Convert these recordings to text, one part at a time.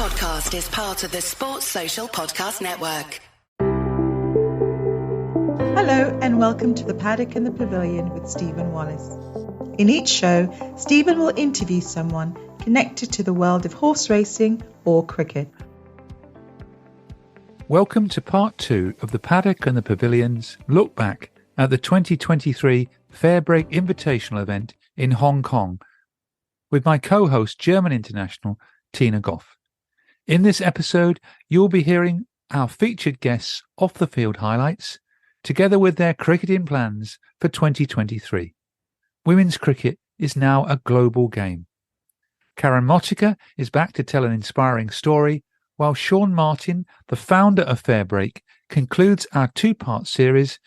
podcast is part of the Sports Social Podcast Network. Hello and welcome to the Paddock and the Pavilion with Stephen Wallace. In each show, Stephen will interview someone connected to the world of horse racing or cricket. Welcome to part 2 of the Paddock and the Pavilion's look back at the 2023 FairBreak Invitational event in Hong Kong with my co-host, German international Tina Gough. In this episode, you'll be hearing our featured guests' off-the-field highlights, together with their cricketing plans for 2023. Women's cricket is now a global game. Karen Motyka is back to tell an inspiring story, while Shaun Martyn, the founder of FairBreak, concludes our two-part series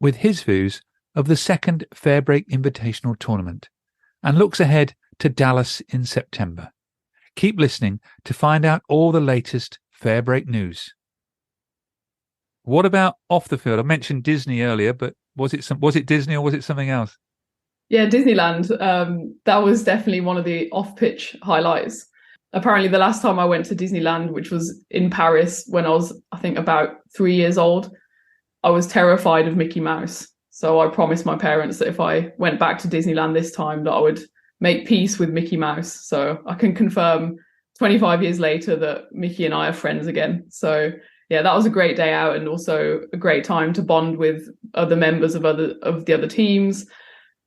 with his views of the second FairBreak Invitational tournament and looks ahead to Dallas in September. Keep listening to find out all the latest FairBreak news. What about off the field? I mentioned Disney earlier, but was it Disney or was it something else? Yeah, Disneyland. That was definitely one of the off-pitch highlights. Apparently, the last time I went to Disneyland, which was in Paris when I was, I think, about 3 years old, I was terrified of Mickey Mouse. So I promised my parents that if I went back to Disneyland this time, that I would make peace with Mickey Mouse. So I can confirm 25 years later that Mickey and I are friends again. So yeah, that was a great day out and also a great time to bond with other members of the other teams.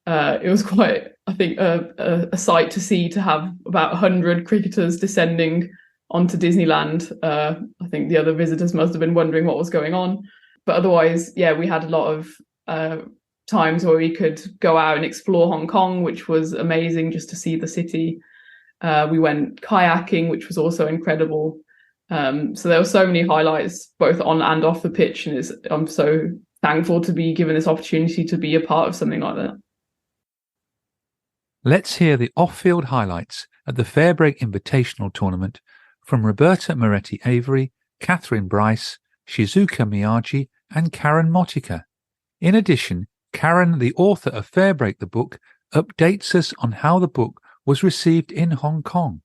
It was quite, I think, a sight to see, to have about 100 cricketers descending onto Disneyland. I think the other visitors must have been wondering what was going on. But otherwise, yeah, we had a lot of times where we could go out and explore Hong Kong, which was amazing just to see the city. We went kayaking, which was also incredible. So there were so many highlights, both on and off the pitch. And I'm so thankful to be given this opportunity to be a part of something like that. Let's hear the off-field highlights at the FairBreak Invitational tournament from Roberta Moretti Avery, Kathryn, Bryce, Shizuka Miyaji and Karen Motyka. In addition, Karen, the author of FairBreak the book, updates us on how the book was received in Hong Kong.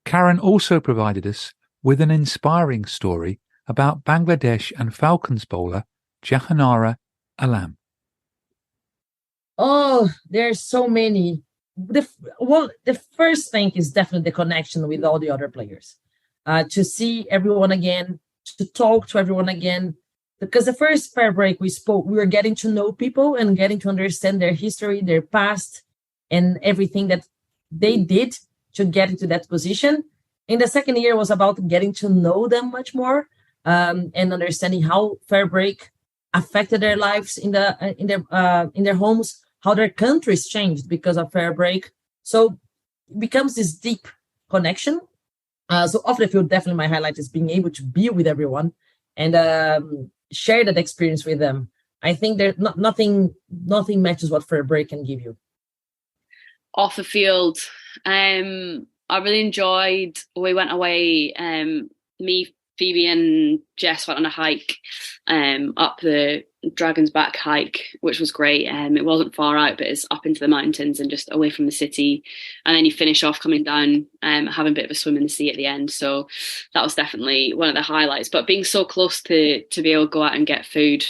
Karen also provided us with an inspiring story about Bangladesh and Falcons bowler Jahanara Alam. Oh, there's so many. The first thing is definitely the connection with all the other players. To see everyone again, to talk to everyone again. Because the first FairBreak we were getting to know people and getting to understand their history, their past, and everything that they did to get into that position. In the second year was about getting to know them much more and understanding how FairBreak affected their lives in their homes, how their countries changed because of FairBreak. So it becomes this deep connection. So off the field, definitely my highlight is being able to be with everyone and share that experience with them. I think there nothing matches what FairBreak can give you. Off the field, I really enjoyed. We went away. Me, Phoebe, and Jess went on a hike up the Dragon's Back hike, which was great. It wasn't far out, but it's up into the mountains and just away from the city. And then you finish off coming down, having a bit of a swim in the sea at the end. So that was definitely one of the highlights. But being so close to be able to go out and get food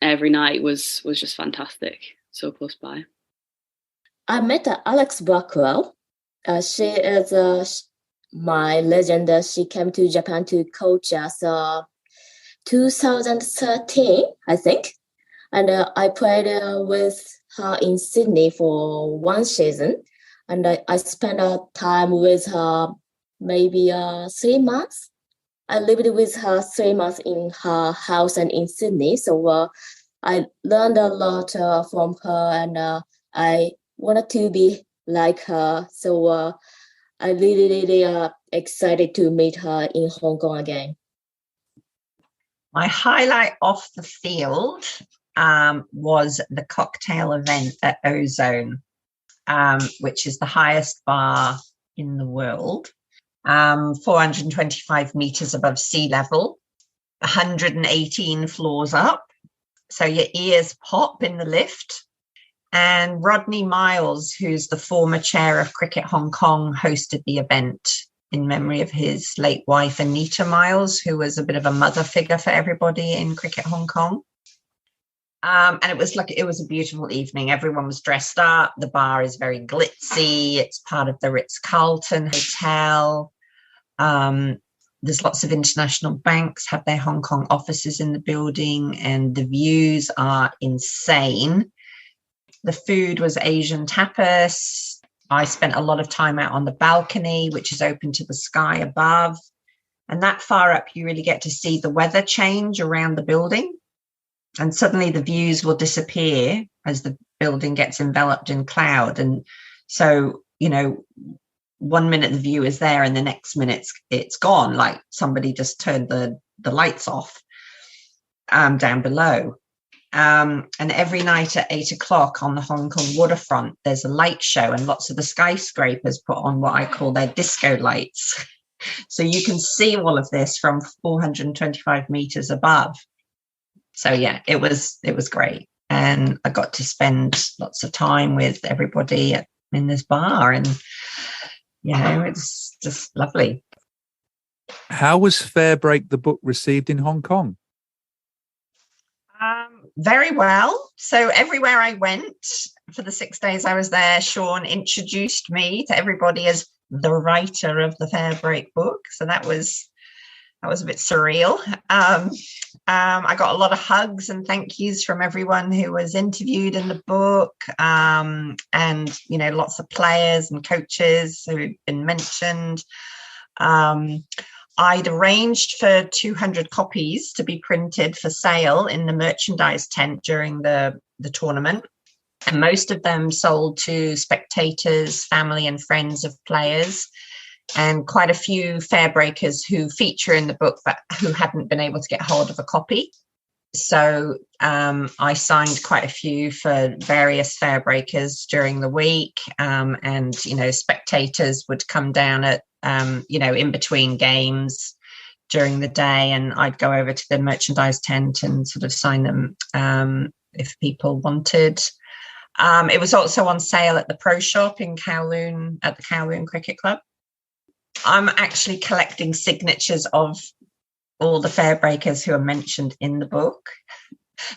every night was just fantastic. So close by. I met Alex Blackwell. She is my legend. She came to Japan to coach us 2013, I think. And I played with her in Sydney for one season. And I spent time with her maybe 3 months. I lived with her 3 months in her house and in Sydney. So I learned a lot from her and I wanted to be like her. So I really excited to meet her in Hong Kong again. My highlight off the field was the cocktail event at Ozone, which is the highest bar in the world, 425 meters above sea level, 118 floors up. So your ears pop in the lift. And Rodney Miles, who's the former chair of Cricket Hong Kong, hosted the event in memory of his late wife, Anita Miles, who was a bit of a mother figure for everybody in Cricket Hong Kong. And it was a beautiful evening. Everyone was dressed up. The bar is very glitzy. It's part of the Ritz-Carlton Hotel. There's lots of international banks have their Hong Kong offices in the building, and the views are insane. The food was Asian tapas. I spent a lot of time out on the balcony, which is open to the sky above. And that far up, you really get to see the weather change around the building. And suddenly the views will disappear as the building gets enveloped in cloud. And so, 1 minute the view is there and the next minute it's gone, like somebody just turned the lights off down below. And every night at 8:00 on the Hong Kong waterfront, there's a light show, and lots of the skyscrapers put on what I call their disco lights. So you can see all of this from 425 meters above. So yeah, it was great. And I got to spend lots of time with everybody in this bar, and it's just lovely. How was FairBreak the book received in Hong Kong? Very well. So everywhere I went for the 6 days I was there, Shaun introduced me to everybody as the writer of the FairBreak book. So that was a bit surreal. I got a lot of hugs and thank yous from everyone who was interviewed in the book, and lots of players and coaches who had been mentioned. I'd arranged for 200 copies to be printed for sale in the merchandise tent during the tournament. And most of them sold to spectators, family and friends of players, and quite a few FairBreakers who feature in the book but who hadn't been able to get hold of a copy. So I signed quite a few for various FairBreakers during the week, and spectators would come down at in between games during the day, and I'd go over to the merchandise tent and sort of sign them if people wanted. It was also on sale at the Pro Shop in Kowloon, at the Kowloon Cricket Club. I'm actually collecting signatures of all the FairBreakers who are mentioned in the book.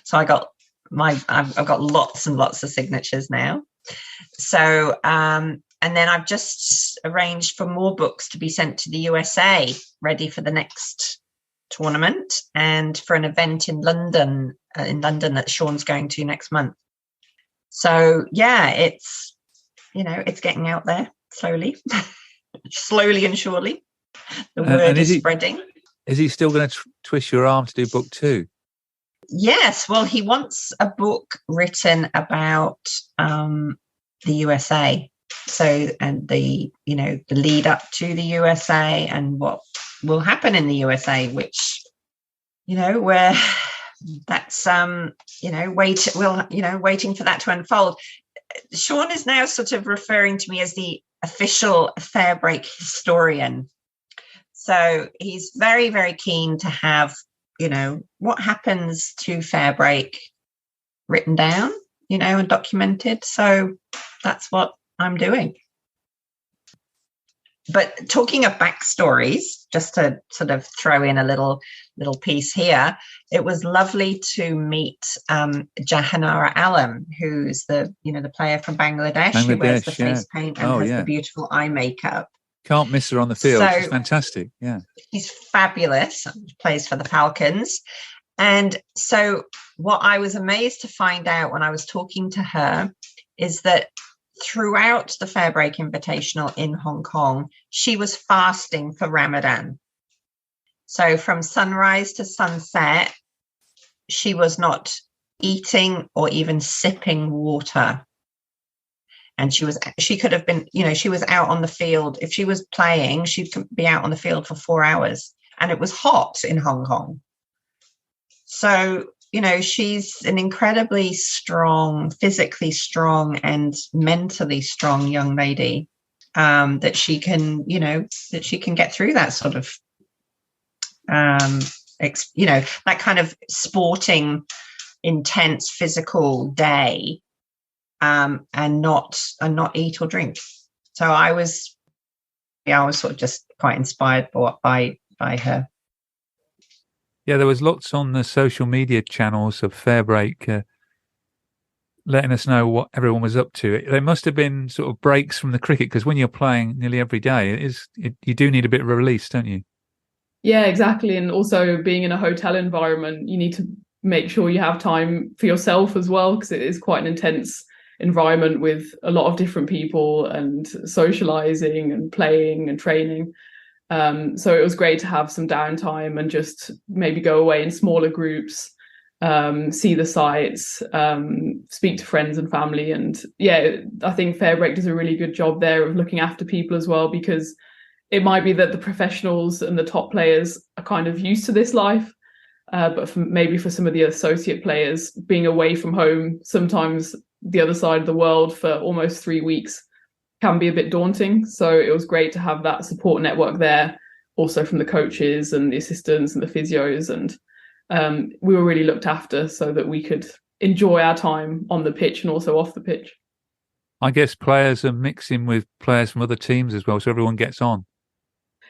So I've got lots and lots of signatures now. So, and then I've just arranged for more books to be sent to the USA, ready for the next tournament and for an event in London that Shaun's going to next month. So yeah, it's getting out there slowly, slowly and surely. The word is spreading. Is he still going to twist your arm to do book 2? Yes. Well, he wants a book written about the USA. So, and the lead up to the USA and what will happen in the USA, which, where that's, waiting for that to unfold. Shaun is now sort of referring to me as the official FairBreak historian. So he's very, very keen to have, what happens to FairBreak written down, and documented. So that's what I'm doing. But talking of backstories, just to sort of throw in a little piece here, it was lovely to meet Jahanara Alam, who's the player from Bangladesh who wears the face paint and has the beautiful eye makeup. Can't miss her on the field. She's fantastic. Yeah, she's fabulous. Plays for the Falcons. And so what I was amazed to find out when I was talking to her is that throughout the FairBreak Invitational in Hong Kong, she was fasting for Ramadan. So from sunrise to sunset, she was not eating or even sipping water. And she could have been, she was out on the field. If she was playing, she'd be out on the field for 4 hours. And it was hot in Hong Kong. So, she's an incredibly strong, physically strong and mentally strong young lady, that she can get through that sort of, that kind of sporting, intense physical day and not eat or drink. So I was sort of just quite inspired by her. Yeah, there was lots on the social media channels of FairBreak letting us know what everyone was up to. There must have been sort of breaks from the cricket, because when you're playing nearly every day, you do need a bit of a release, don't you? Yeah, exactly. And also being in a hotel environment, you need to make sure you have time for yourself as well, because it is quite an intense environment with a lot of different people and socializing and playing and training. So it was great to have some downtime and just maybe go away in smaller groups, see the sights, speak to friends and family. And yeah, I think FairBreak does a really good job there of looking after people as well, because it might be that the professionals and the top players are kind of used to this life, but maybe for some of the associate players, being away from home, sometimes the other side of the world for almost 3 weeks, can be a bit daunting. So it was great to have that support network there, also from the coaches and the assistants and the physios. And we were really looked after so that we could enjoy our time on the pitch and also off the pitch. I guess players are mixing with players from other teams as well, so everyone gets on.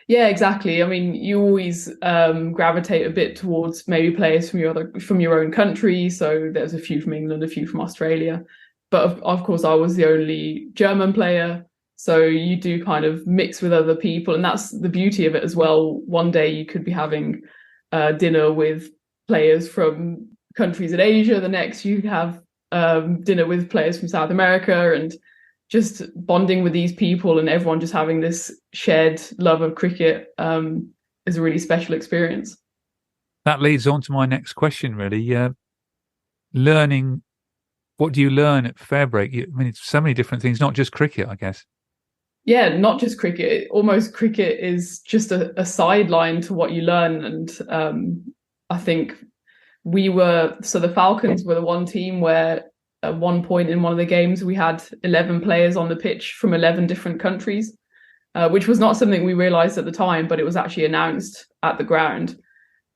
Yeah, exactly. I mean, you always gravitate a bit towards maybe players from your own country. So there's a few from England, a few from Australia. But of course, I was the only German player. So you do kind of mix with other people. And that's the beauty of it as well. One day you could be having dinner with players from countries in Asia. The next you have dinner with players from South America, and just bonding with these people and everyone just having this shared love of cricket is a really special experience. That leads on to my next question, really. Learning, what do you learn at FairBreak? I mean, it's so many different things, not just cricket, I guess. Yeah, not just cricket. Almost cricket is just a sideline to what you learn. And I think the Falcons were the one team where at one point in one of the games, we had 11 players on the pitch from 11 different countries, which was not something we realized at the time, but it was actually announced at the ground.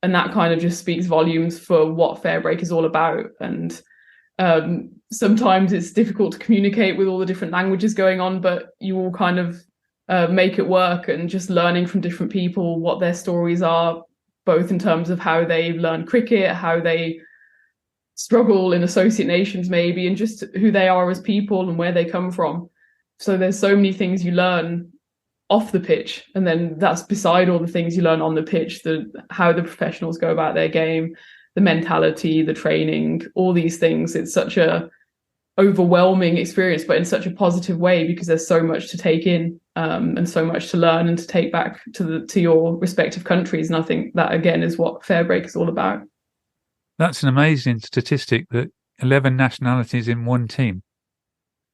And that kind of just speaks volumes for what FairBreak is all about. And sometimes it's difficult to communicate with all the different languages going on, but you all kind of make it work, and just learning from different people what their stories are, both in terms of how they learn cricket, how they struggle in associate nations maybe, and just who they are as people and where they come from. So there's so many things you learn off the pitch, and then that's beside all the things you learn on the pitch, how the professionals go about their game, the mentality, the training, all these things. It's such a overwhelming experience, but in such a positive way, because there's so much to take in and so much to learn and to take back to your respective countries. And I think that again is what FairBreak is all about. That's an amazing statistic, that 11 nationalities in one team.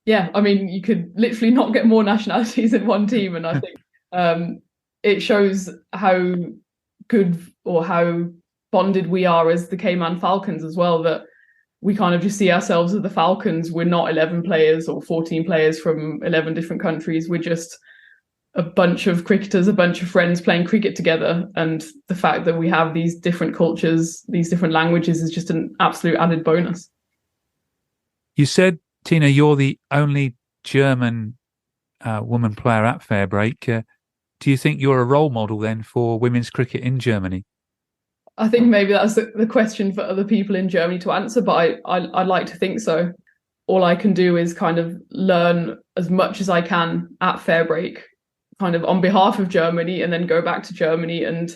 Yeah, I mean, you could literally not get more nationalities in one team. And I think it shows how good or how bonded we are as the Cayman Falcons as well, that we kind of just see ourselves as the Falcons. We're not 11 players or 14 players from 11 different countries. We're just a bunch of cricketers, a bunch of friends playing cricket together. And the fact that we have these different cultures, these different languages, is just an absolute added bonus. You said, Tina, you're the only German woman player at FairBreak. Do you think you're a role model then for women's cricket in Germany? I think maybe that's the question for other people in Germany to answer, but I'd like to think so. All I can do is kind of learn as much as I can at FairBreak, kind of on behalf of Germany, and then go back to Germany and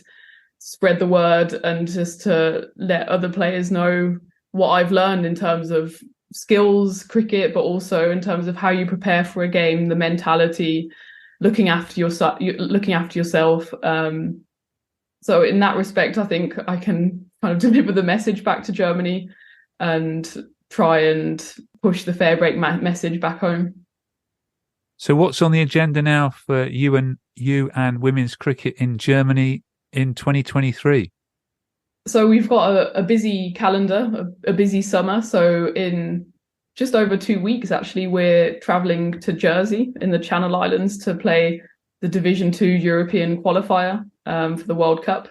spread the word, and just to let other players know what I've learned in terms of skills, cricket, but also in terms of how you prepare for a game, the mentality, looking after yourself. So in that respect, I think I can kind of deliver the message back to Germany and try and push the FairBreak message back home. So what's on the agenda now for you and women's cricket in Germany in 2023? So we've got a busy calendar, a busy summer. So in just over 2 weeks, actually, we're traveling to Jersey in the Channel Islands to play the Division 2 European qualifier for the World Cup,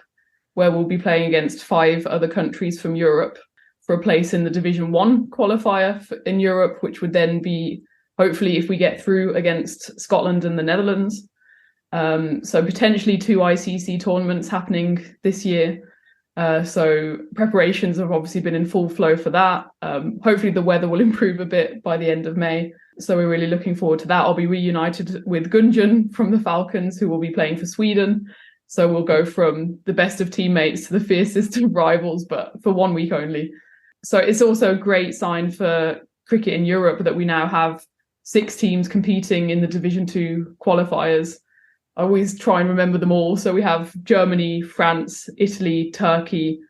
where we'll be playing against 5 other countries from Europe for a place in the Division 1 qualifier in Europe, which would then be, hopefully, if we get through, against Scotland and the Netherlands. So potentially 2 ICC tournaments happening this year. So preparations have obviously been in full flow for that. Hopefully the weather will improve a bit by the end of May. So we're really looking forward to that. I'll be reunited with Gunjan from the Falcons, who will be playing for Sweden. So we'll go from the best of teammates to the fiercest of rivals, but for 1 week only. So it's also a great sign for cricket in Europe that we now have 6 teams competing in the Division 2 qualifiers. I always try and remember them all. So we have Germany, France, Italy, Turkey,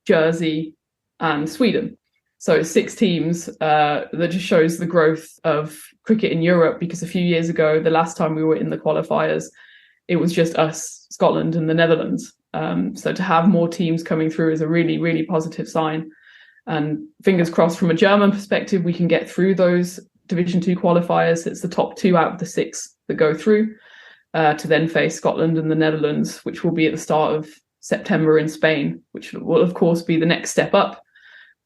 Jersey, and Sweden. So 6 teams that just shows the growth of cricket in Europe, because a few years ago, the last time we were in the qualifiers, it was just us, Scotland, and the Netherlands. So to have more teams coming through is a really, really positive sign. And fingers crossed, from a German perspective, we can get through those Division 2 qualifiers. It's the top 2 out of the 6 that go through. To then face Scotland and the Netherlands, which will be at the start of September in Spain, which will, of course, be the next step up.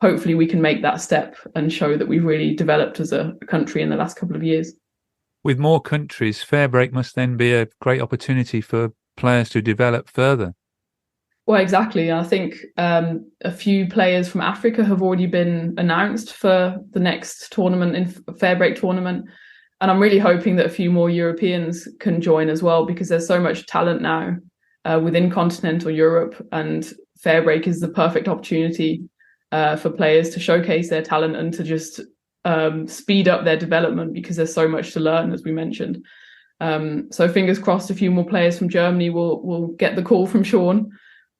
Hopefully we can make that step and show that we've really developed as a country in the last couple of years. With more countries, FairBreak must then be a great opportunity for players to develop further. Well, exactly. I think a few players from Africa have already been announced for the next tournament, in FairBreak tournament. And I'm really hoping that a few more Europeans can join as well, because there's so much talent now within continental Europe, and FairBreak is the perfect opportunity for players to showcase their talent and to just speed up their development, because there's so much to learn, as we mentioned. So fingers crossed a few more players from Germany will get the call from Shaun,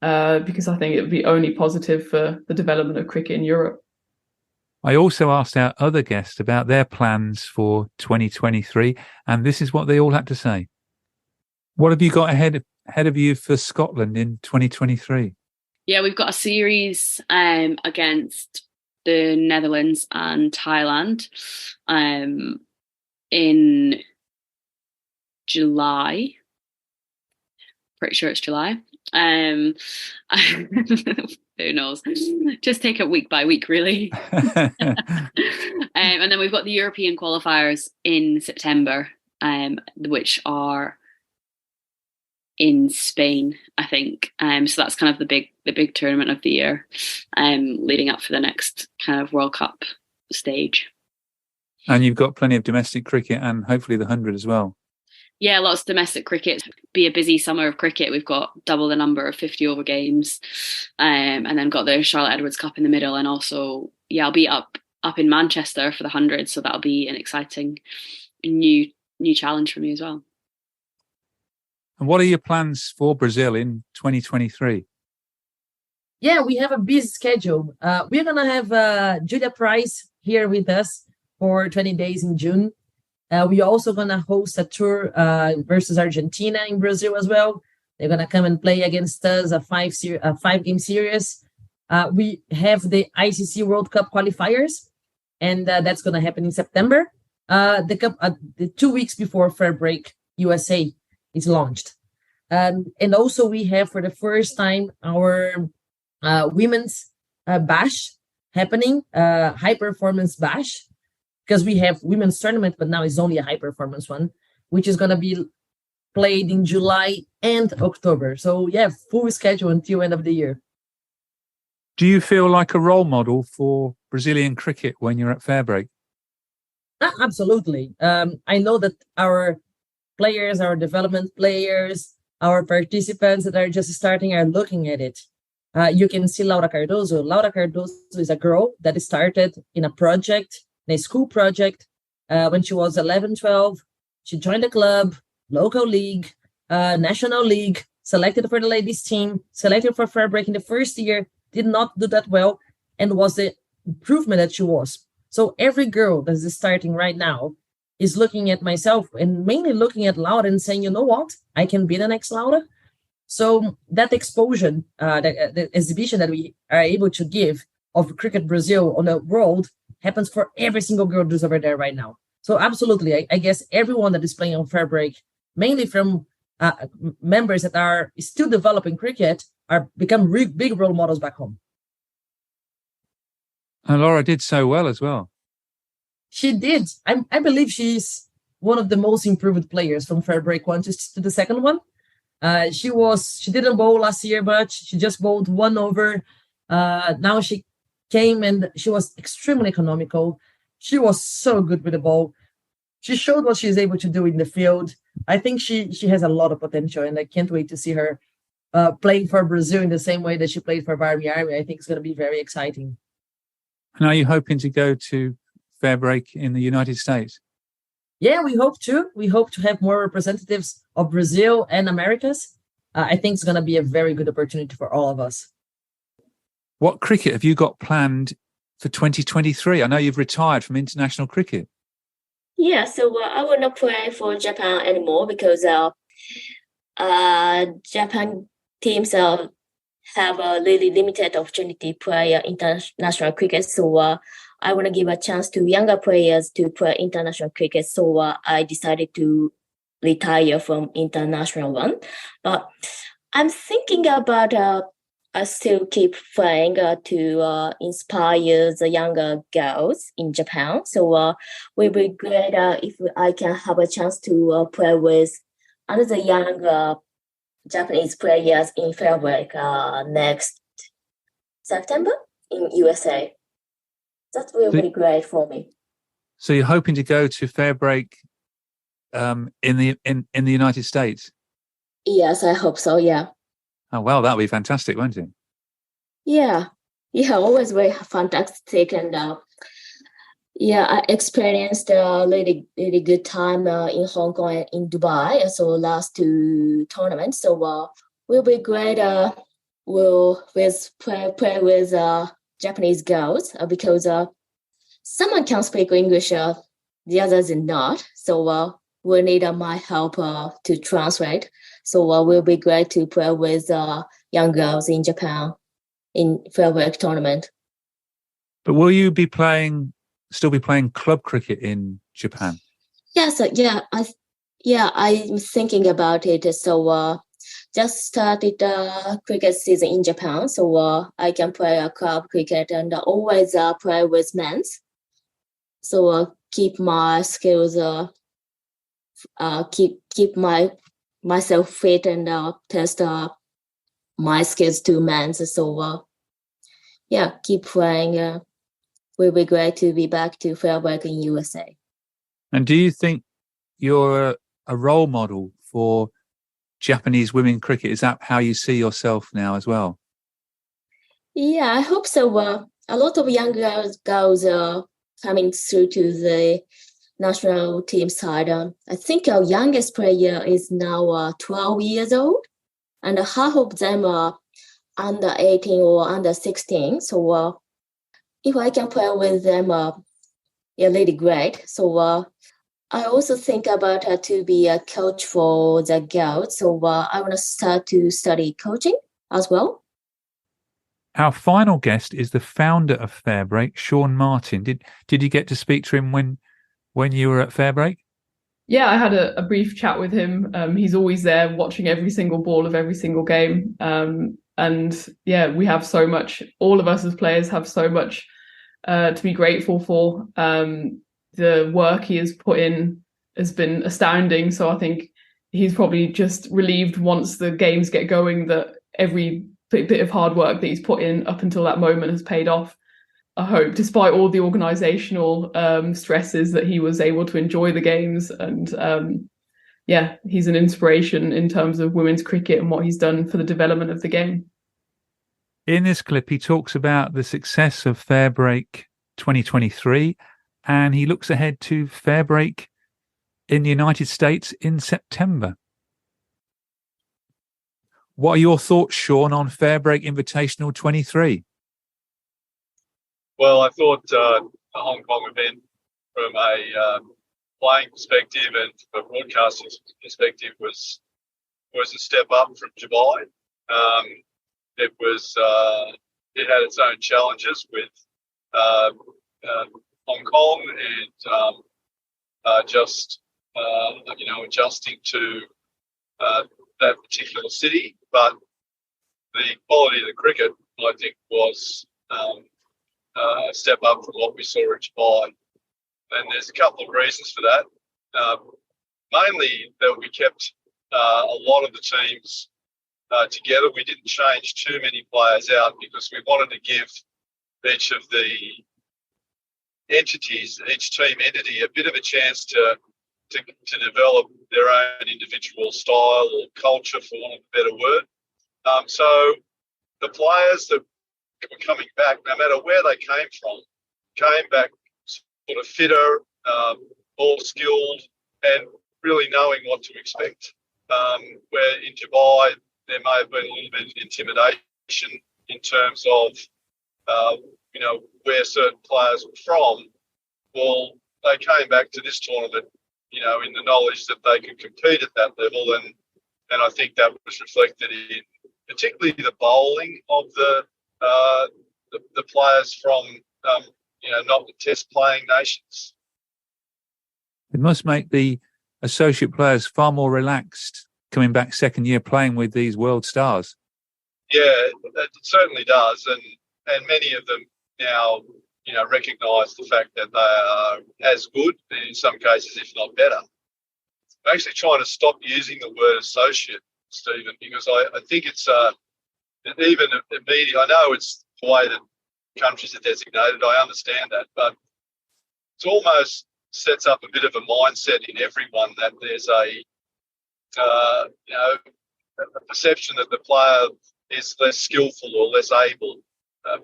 because I think it would be only positive for the development of cricket in Europe. I also asked our other guests about their plans for 2023, and this is what they all had to say. What have you got ahead of you for Scotland in 2023? Yeah, we've got a series against the Netherlands and Thailand in July. Pretty sure it's July. Who knows? Just take it week by week, really. And then we've got the European qualifiers in September, which are in Spain, I think. So that's kind of the big tournament of the year, leading up for the next kind of World Cup stage. And you've got plenty of domestic cricket and hopefully the 100 as well. Yeah, lots of domestic cricket. Be a busy summer of cricket. We've got double the number of 50 over games, and then got the Charlotte Edwards Cup in the middle. And also, I'll be up in Manchester for the 100, so that'll be an exciting new challenge for me as well. And what are your plans for Brazil in 2023? Yeah, we have a busy schedule. We're gonna have Julia Price here with us for 20 days in June. We're also going to host a tour versus Argentina in Brazil as well. They're going to come and play against us a 5-game series. We have the ICC World Cup qualifiers, and that's going to happen in September, the 2 weeks before FairBreak USA is launched. And also we have, for the first time, our women's bash happening, high performance bash, because we have women's tournament, but now it's only a high performance one, which is going to be played in July and October. So yeah, full schedule until end of the year. Do you feel like a role model for Brazilian cricket when you're at FairBreak? Absolutely. I know that our players, our development players, our participants that are just starting are looking at it. You can see Laura Cardoso. Laura Cardoso is a girl that started in a project, in a school project, when she was 11, 12. She joined the club, local league, national league, selected for the ladies team, selected for FairBreak in the first year, did not do that well, and was the improvement that she was. So every girl that is starting right now is looking at myself and mainly looking at Laura and saying, you know what, I can be the next Laura. So that exposure, the exhibition that we are able to give of Cricket Brazil on the world happens for every single girl who's over there right now. So absolutely, I guess everyone that is playing on FairBreak, mainly from members that are still developing cricket, are become big role models back home. And Laura did so well as well. She did. I believe she's one of the most improved players from FairBreak 1 to the second one. She didn't bowl last year much. She just bowled one over. Now she came and she was extremely economical. She was so good with the ball. She showed what she's able to do in the field. I think she has a lot of potential, and I can't wait to see her playing for Brazil in the same way that she played for Miyaji. I think it's going to be very exciting. And are you hoping to go to FairBreak in the United States? Yeah, we hope to. We hope to have more representatives of Brazil and Americas. I think it's going to be a very good opportunity for all of us. What cricket have you got planned for 2023? I know you've retired from international cricket. Yeah, so I will not play for Japan anymore because Japan teams have a really limited opportunity to play international cricket. So I want to give a chance to younger players to play international cricket. So I decided to retire from international one. But I'm thinking about I still keep playing to inspire the younger girls in Japan. So it will be great if I can have a chance to play with other young Japanese players in FairBreak next September in USA. That will be great for me. So you're hoping to go to FairBreak in the United States? Yes, I hope so. Yeah. Oh well, that'll be fantastic, won't it? Yeah, always very fantastic, and I experienced a really good time in Hong Kong and in Dubai. So last two tournaments. So will be great. We'll play with Japanese girls because someone can speak English, the others not. So we need my help to translate. So we'll be great to play with young girls in Japan in FairBreak tournament. But will you be still be playing club cricket in Japan? Yes, I'm thinking about it. So just started cricket season in Japan, so I can play a club cricket and always play with men's. So keep my skills, keep myself fit and test my skills to men's. So keep playing. Will be great to be back to FairBreak in USA. And do you think you're a role model for Japanese women cricket? Is that how you see yourself now as well? Yeah, I hope so. A lot of young girls are coming through to the national team side. I think our youngest player is now 12 years old, and half of them are under 18 or under 16. So if I can play with them, really great. So I also think about to be a coach for the girls. So I want to start to study coaching as well. Our final guest is the founder of FairBreak, Shaun Martyn. Did you get to speak to him when you were at FairBreak? Yeah, I had a brief chat with him. He's always there watching every single ball of every single game. And yeah, we have so much, all of us as players have so much to be grateful for. The work he has put in has been astounding. So I think he's probably just relieved once the games get going that every bit of hard work that he's put in up until that moment has paid off. I hope, despite all the organisational stresses, that he was able to enjoy the games. And he's an inspiration in terms of women's cricket and what he's done for the development of the game. In this clip, he talks about the success of FairBreak 2023, and he looks ahead to FairBreak in the United States in September. What are your thoughts, Shaun, on FairBreak Invitational 23? Well, I thought the Hong Kong event, from a playing perspective and from a broadcasting perspective, was a step up from Dubai. It had its own challenges with Hong Kong and adjusting to that particular city. But the quality of the cricket, I think, was step up from what we saw in Dubai. And there's a couple of reasons for that. Mainly that we kept a lot of the teams together. We didn't change too many players out because we wanted to give each of the entities, each team entity, a bit of a chance to develop their own individual style or culture, for want of a better word. So the players that were coming back, no matter where they came back sort of fitter, more skilled, and really knowing what to expect. Where in Dubai, there may have been a little bit of intimidation in terms of, where certain players were from. Well, they came back to this tournament, in the knowledge that they could compete at that level, and I think that was reflected in particularly the bowling of the players from, not the test playing nations. It must make the associate players far more relaxed coming back second year playing with these world stars. Yeah, it certainly does, and many of them now, recognise the fact that they are as good, in some cases, if not better. I'm actually trying to stop using the word associate, Stephen, because I think it's even the media. I know it's the way that countries are designated. I understand that, but it almost sets up a bit of a mindset in everyone that there's a perception that the player is less skillful or less able,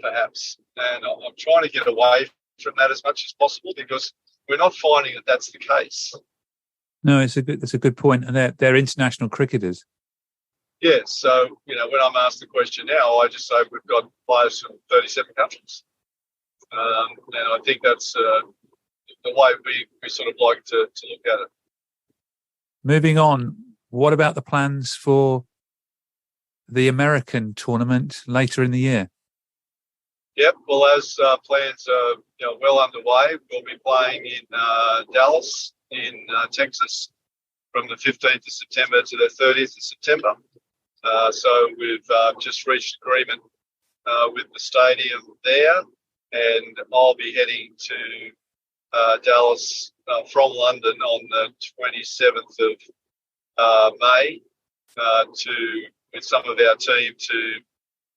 perhaps. And I'm trying to get away from that as much as possible because we're not finding that that's the case. No, it's a good point, and they're international cricketers. Yes, so when I'm asked the question now, I just say we've got players from 37 countries, and I think that's the way we sort of like to look at it. Moving on, what about the plans for the American tournament later in the year? Yep, well, as plans are well underway, we'll be playing in Dallas in Texas from the 15th of September to the 30th of September. So we've just reached agreement with the stadium there, and I'll be heading to Dallas from London on the 27th of May with some of our team to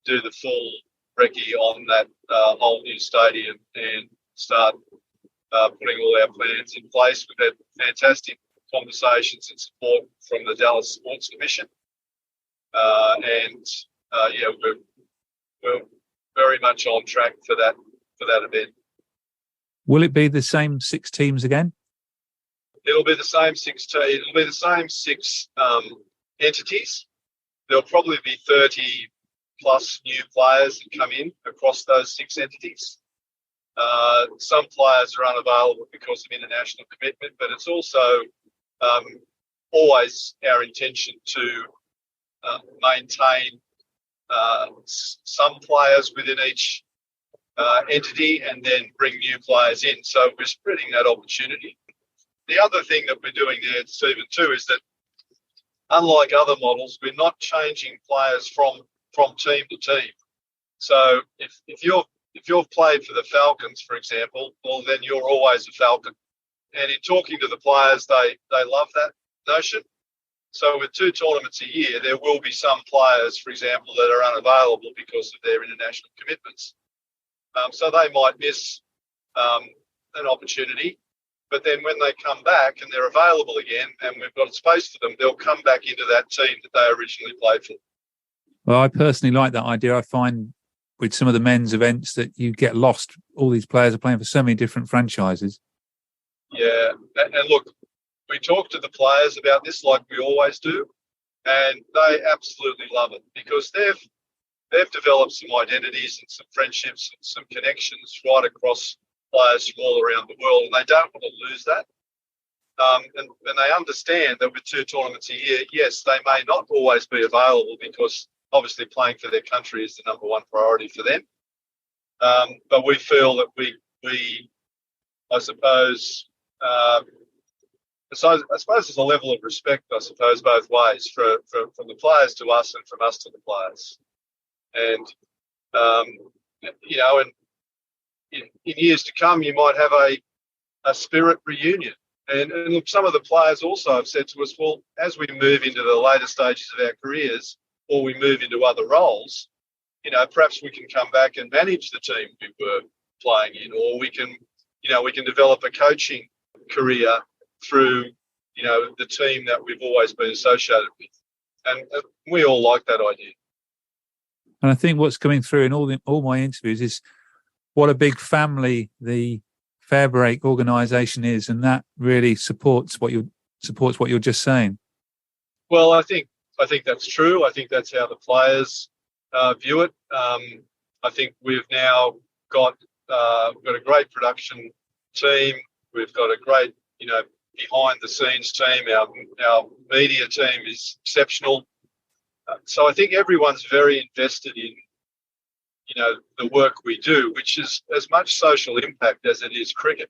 do the full recce on that whole new stadium and start putting all our plans in place. We've had fantastic conversations and support from the Dallas Sports Commission. We're very much on track for that event. Will it be the same 6 teams again? It'll be the same 6 teams. It'll be the same 6 entities. There'll probably be 30 plus new players that come in across those 6 entities. Some players are unavailable because of international commitment, but it's also always our intention to maintain some players within each entity and then bring new players in. So we're spreading that opportunity. The other thing that we're doing there, Stephen, too, is that unlike other models, we're not changing players from team to team. So if you've played for the Falcons, for example, well, then you're always a Falcon. And in talking to the players, they love that notion. So with 2 tournaments a year, there will be some players, for example, that are unavailable because of their international commitments. So they might miss an opportunity. But then when they come back and they're available again and we've got space for them, they'll come back into that team that they originally played for. Well, I personally like that idea. I find with some of the men's events that you get lost. All these players are playing for so many different franchises. Yeah, and look, we talk to the players about this like we always do, and they absolutely love it because they've developed some identities and some friendships and some connections right across players from all around the world, and they don't want to lose that. And they understand that with 2 tournaments a year, yes, they may not always be available because obviously playing for their country is the number one priority for them. But we feel that we I suppose there's a level of respect, I suppose, both ways, from the players to us and from us to the players. And, and in years to come, you might have a spirit reunion. And look, some of the players also have said to us, well, as we move into the later stages of our careers or we move into other roles, perhaps we can come back and manage the team we were playing in, or we can develop a coaching career through, the team that we've always been associated with. And we all like that idea. And I think what's coming through in all my interviews is what a big family the FairBreak organisation is, and that really supports what you're just saying. Well, I think that's true. I think that's how the players view it. I think we've now got a great production team. We've got a great, behind the scenes team. Our media team is exceptional. So I think everyone's very invested in, the work we do, which is as much social impact as it is cricket.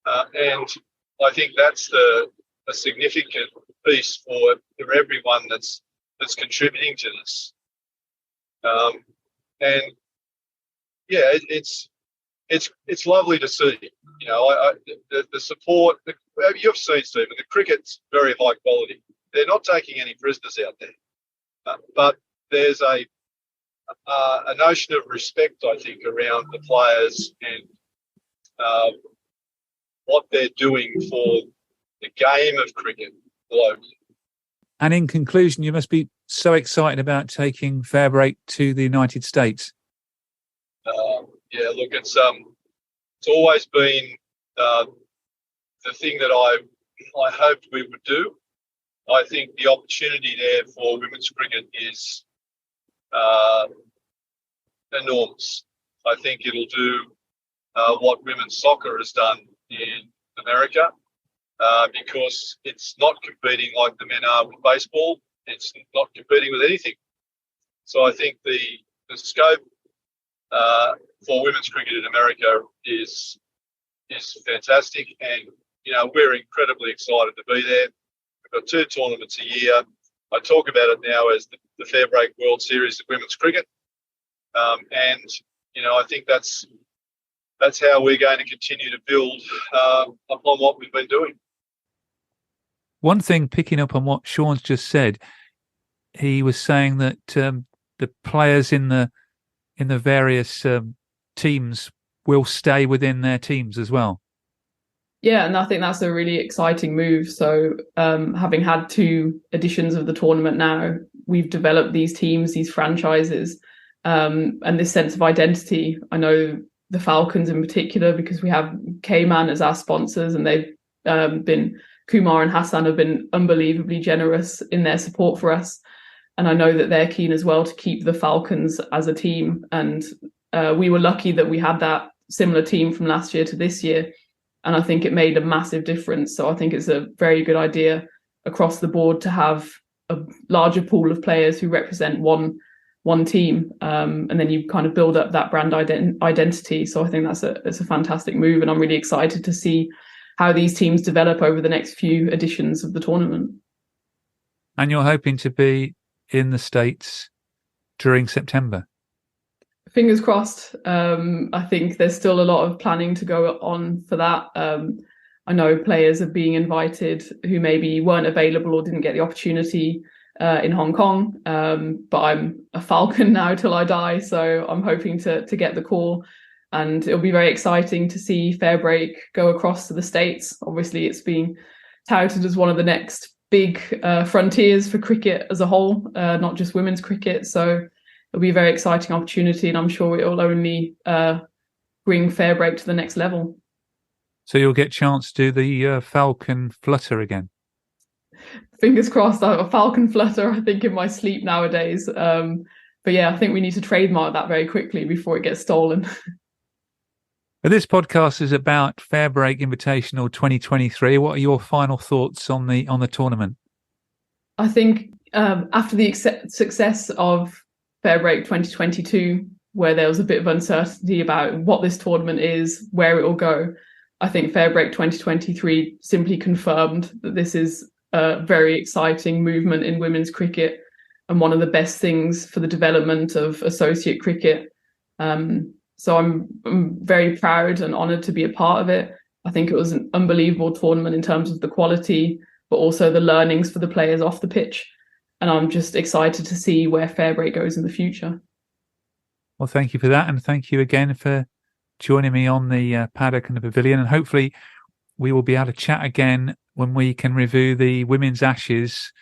And I think that's a significant piece for everyone that's contributing to this. And yeah, it's lovely to see. The support. You've seen, Stephen, the cricket's very high quality. They're not taking any prisoners out there, but there's a notion of respect, I think, around the players and what they're doing for the game of cricket globally. And in conclusion, you must be so excited about taking FairBreak to the United States. Yeah, look, it's always been the thing that I hoped we would do. I think the opportunity there for women's cricket is enormous. I think it'll do what women's soccer has done in America, because it's not competing like the men are with baseball. It's not competing with anything. So I think the scope for women's cricket in America is fantastic, and we're incredibly excited to be there. We've got 2 tournaments a year. I talk about it now as the FairBreak World Series of women's cricket, and I think that's how we're going to continue to build upon what we've been doing. One thing, picking up on what Shaun's just said, he was saying that the players in the various teams will stay within their teams as well. Yeah, and I think that's a really exciting move. So having had 2 editions of the tournament now, we've developed these teams, these franchises, and this sense of identity. I know the Falcons in particular, because we have Cayman as our sponsors, and they've Kumar and Hassan have been unbelievably generous in their support for us. And I know that they're keen as well to keep the Falcons as a team. And we were lucky that we had that similar team from last year to this year. And I think it made a massive difference. So I think it's a very good idea across the board to have a larger pool of players who represent one team. And then you kind of build up that brand identity. So I think it's a fantastic move. And I'm really excited to see how these teams develop over the next few editions of the tournament. And you're hoping to be in the States during September? Fingers crossed. I think there's still a lot of planning to go on for that. I know players are being invited who maybe weren't available or didn't get the opportunity in Hong Kong. But I'm a Falcon now till I die, so I'm hoping to get the call. And it'll be very exciting to see FairBreak go across to the States. Obviously, it's being touted as one of the next big frontiers for cricket as a whole, not just women's cricket. So it'll be a very exciting opportunity, and I'm sure it will only bring FairBreak to the next level. So you'll get a chance to do the Falcon flutter again? Fingers crossed. A Falcon flutter, I think, in my sleep nowadays. But yeah, I think we need to trademark that very quickly before it gets stolen. This podcast is about FairBreak Invitational 2023. What are your final thoughts on the tournament? I think after the success of FairBreak 2022, where there was a bit of uncertainty about what this tournament is, where it will go, I think FairBreak 2023 simply confirmed that this is a very exciting movement in women's cricket and one of the best things for the development of associate cricket. So I'm very proud and honoured to be a part of it. I think it was an unbelievable tournament in terms of the quality, but also the learnings for the players off the pitch. And I'm just excited to see where FairBreak goes in the future. Well, thank you for that. And thank you again for joining me on the Paddock and the Pavilion. And hopefully we will be able to chat again when we can review the Women's Ashes,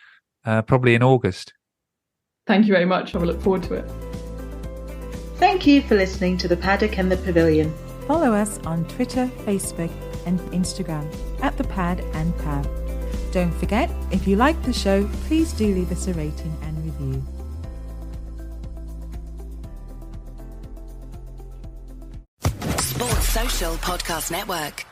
probably in August. Thank you very much. I will look forward to it. Thank you for listening to the Paddock and the Pavilion. Follow us on Twitter, Facebook and Instagram at the Pad and Pav. Don't forget, if you like the show, please do leave us a rating and review. Sports Social Podcast Network.